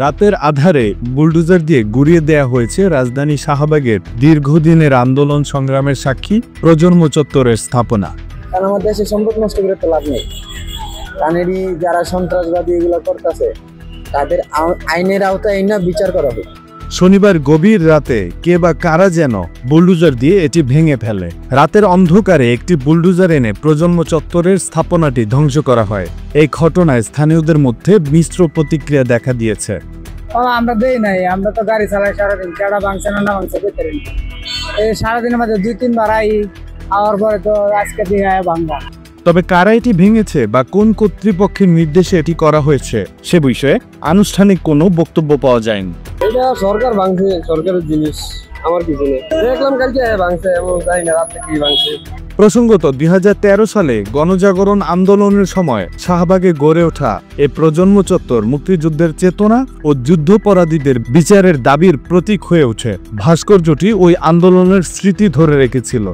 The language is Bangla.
রাতের আধারে বুলডোজার দিয়ে গুড়িয়ে দেয়া হয়েছে রাজধানী শাহবাগের দীর্ঘদিনের আন্দোলন সংগ্রামের সাক্ষী প্রজন্ম চত্বরের স্থাপনা। কারণ আমাদের দেশে সম্পদ নষ্ট করে তো লাভ নেই। কানেরই যারা সন্ত্রাসবাদী এগুলো করতেছে তাদের আইনের আওতায় না বিচার করা হবে। শনিবার গভীর রাতে কে বা কারা যেন বুলডোজার দিয়ে এটি ভেঙে ফেলে। রাতের অন্ধকারে একটি বুলডোজার এনে প্রজন্ম চত্বরের স্থাপনাটি ধ্বংস করা হয়। এই ঘটনায় স্থানীয়দের মধ্যে মিশ্র প্রতিক্রিয়া দেখা দিয়েছে। আমরা দেই নাই, আমরা তো গাড়ি চালাই সারাদিন, কেডা ভাঙছে না ভাঙছে পেতে এই সারাদিনের মধ্যে 2-3 বার আওয়ার পরে তো আজকে দিয়ে ভাঙা। তবে কারা এটি ভেঙেছে বা কোন কর্তৃপক্ষের নির্দেশে এটি করা হয়েছে সে বিষয়ে আনুষ্ঠানিক কোনো বক্তব্য পাওয়া যায়নি। এটা সরকার ভাঙছে, সরকারের জিনিস, আমার কিছু নেই। দেখলাম কালকে ভাঙছে এবং জানি না রাতে কি ভাঙছে। প্রসঙ্গত 2013 সালে গণজাগরণ আন্দোলনের সময় শাহবাগে গড়ে ওঠা এ প্রজন্ম চত্বর মুক্তিযুদ্ধের চেতনা ও যুদ্ধাপরাধীদের বিচারের দাবির প্রতীক হয়ে ওঠে। ভাস্কর্যটি ওই আন্দোলনের স্মৃতি ধরে রেখেছিল।